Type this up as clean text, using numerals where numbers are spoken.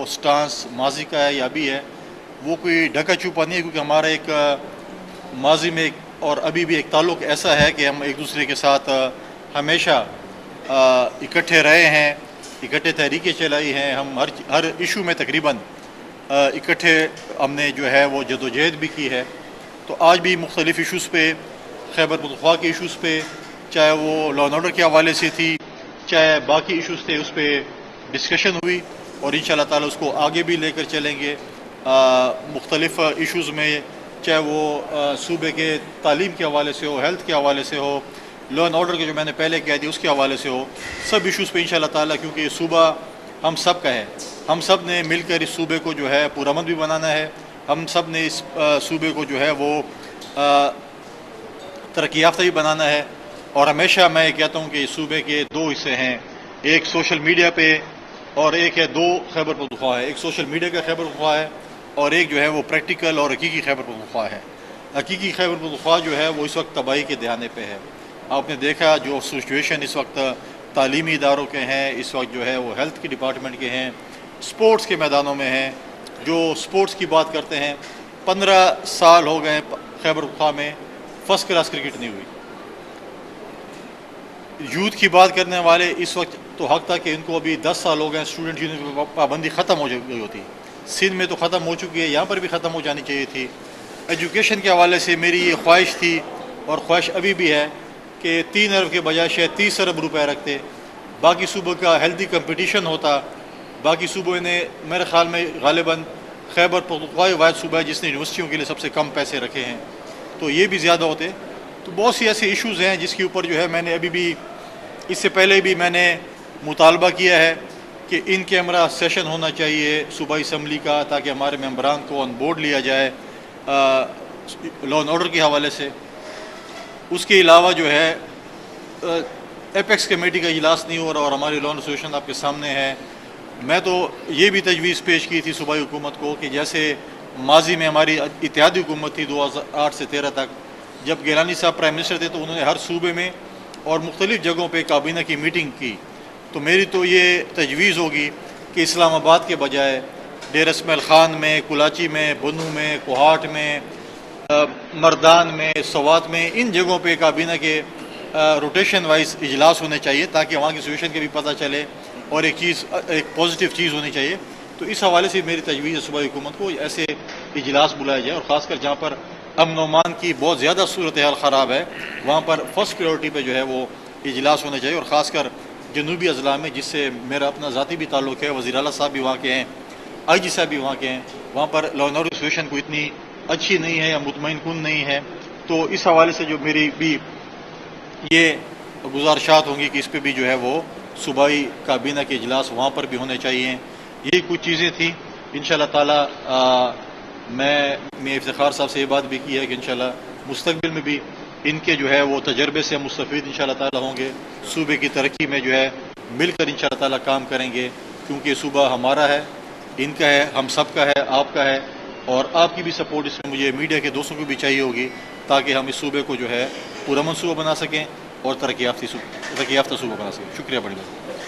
Stance ماضی کا ہے یا ابھی ہے وہ کوئی ڈھکا چھپا نہیں ہے، کیونکہ ہمارا ایک ماضی میں اور ابھی بھی ایک تعلق ایسا ہے کہ ہم ایک دوسرے کے ساتھ ہمیشہ اکٹھے رہے ہیں، اکٹھے تحریکیں چلائی ہیں، ہم ہر ایشو میں تقریباً اکٹھے ہم نے جو ہے وہ جدوجہد بھی کی ہے۔ تو آج بھی مختلف ایشوز پہ، خیبر پختونخوا کے ایشوز پہ، چاہے وہ لا اینڈ آرڈر کے حوالے سے تھی، چاہے باقی ایشوز تھے، اس پہ ڈسکشن ہوئی اور انشاءاللہ تعالی اس کو آگے بھی لے کر چلیں گے۔ مختلف ایشوز میں، چاہے وہ صوبے کے تعلیم کے حوالے سے ہو، ہیلتھ کے حوالے سے ہو، لا اینڈ آرڈر کے جو میں نے پہلے کہہ دیا اس کے حوالے سے ہو، سب ایشوز پہ انشاءاللہ تعالی، کیونکہ یہ صوبہ ہم سب کا ہے، ہم سب نے مل کر اس صوبے کو جو ہے پرامن بھی بنانا ہے، ہم سب نے اس صوبے کو جو ہے وہ ترقی یافتہ بھی بنانا ہے۔ اور ہمیشہ میں کہتا ہوں کہ اس صوبے کے دو حصے ہیں، ایک سوشل میڈیا پہ اور ایک ہے دو خیبر پختونخوا ہے، ایک سوشل میڈیا کا خیبر پختونخوا ہے اور ایک جو ہے وہ پریکٹیکل اور حقیقی خیبر پختونخوا ہے۔ حقیقی خیبر پختونخوا جو ہے وہ اس وقت تباہی کے دہانے پہ ہے۔ آپ نے دیکھا جو سچویشن اس وقت تعلیمی اداروں کے ہیں، اس وقت جو ہے وہ ہیلتھ کے ڈپارٹمنٹ کے ہیں، سپورٹس کے میدانوں میں ہیں۔ جو سپورٹس کی بات کرتے ہیں، 15 سال ہو گئے خیبر پختونخوا میں فرسٹ کلاس کرکٹ نہیں ہوئی۔ یوتھ کی بات کرنے والے اس وقت تو حق تھا کہ ان کو ابھی 10 سال ہو گئے اسٹوڈنٹ یونین کی پابندی ختم ہو گئی ہوتی، سندھ میں تو ختم ہو چکی ہے، یہاں پر بھی ختم ہو جانی چاہیے تھی۔ ایجوکیشن کے حوالے سے میری یہ خواہش تھی اور خواہش ابھی بھی ہے کہ 3 ارب کے بجائے شاید 30 ارب روپے رکھتے، باقی صوبوں کا ہیلدی کمپٹیشن ہوتا، باقی صوبوں نے میرے خیال میں غالباً خیبر پختونخوا واحد صوبہ ہے جس نے یونیورسٹیوں کے لیے سب سے کم پیسے رکھے ہیں، تو یہ بھی زیادہ ہوتے۔ تو بہت سی ایسے ایشوز ہیں جس کے اوپر جو ہے میں نے ابھی بھی، اس سے پہلے بھی میں نے مطالبہ کیا ہے کہ ان کیمرہ سیشن ہونا چاہیے صوبائی اسمبلی کا، تاکہ ہمارے ممبران کو آن بورڈ لیا جائے لا اینڈ آرڈر کے حوالے سے۔ اس کے علاوہ جو ہے ایپیکس کمیٹی کا اجلاس نہیں ہو رہا اور ہماری لا اینڈ ایسوسیشن آپ کے سامنے ہے۔ میں تو یہ بھی تجویز پیش کی تھی صوبائی حکومت کو کہ جیسے ماضی میں ہماری اتحادی حکومت تھی 2008 سے 13 تک، جب گیلانی صاحب پرائم منسٹر تھے تو انہوں نے ہر صوبے میں اور مختلف جگہوں پہ کابینہ کی میٹنگ کی، تو میری تو یہ تجویز ہوگی کہ اسلام آباد کے بجائے ڈیرہ اسماعیل خان میں، کلاچی میں، بنو میں، کوہاٹ میں، مردان میں، سوات میں، ان جگہوں پہ کابینہ کے روٹیشن وائز اجلاس ہونے چاہیے تاکہ وہاں کی سچویشن کے بھی پتہ چلے اور ایک پازیٹیو چیز ہونی چاہیے۔ تو اس حوالے سے میری تجویز ہے صوبائی حکومت کو ایسے اجلاس بلائے جائے، اور خاص کر جہاں پر امن و امان کی بہت زیادہ صورتحال خراب ہے وہاں پر فرسٹ پریورٹی پہ جو ہے وہ اجلاس ہونے چاہیے۔ اور خاص کر جنوبی اضلاع میں، جس سے میرا اپنا ذاتی بھی تعلق ہے، وزیر اعلیٰ صاحب بھی وہاں کے ہیں، آئی جی صاحب بھی وہاں کے ہیں، وہاں پر لا اینڈ آرڈر سچویشن کو اتنی اچھی نہیں ہے یا مطمئن کن نہیں ہے۔ تو اس حوالے سے جو میری بھی یہ گزارشات ہوں گی کہ اس پہ بھی جو ہے وہ صوبائی کابینہ کے اجلاس وہاں پر بھی ہونے چاہیے۔ یہ کچھ چیزیں تھیں۔ انشاءاللہ تعالی میں افتخار صاحب سے یہ بات بھی کی ہے کہ انشاءاللہ مستقبل میں بھی ان کے جو ہے وہ تجربے سے مستفید انشاءاللہ تعالی ہوں گے، صوبے کی ترقی میں جو ہے مل کر انشاءاللہ تعالی کام کریں گے، کیونکہ یہ صوبہ ہمارا ہے، ان کا ہے، ہم سب کا ہے، آپ کا ہے، اور آپ کی بھی سپورٹ اس میں مجھے میڈیا کے دوستوں کو بھی چاہیے ہوگی تاکہ ہم اس صوبے کو جو ہے پرامن صوبہ بنا سکیں اور ترقی یافتہ صوبہ بنا سکیں۔ شکریہ بڑی بات۔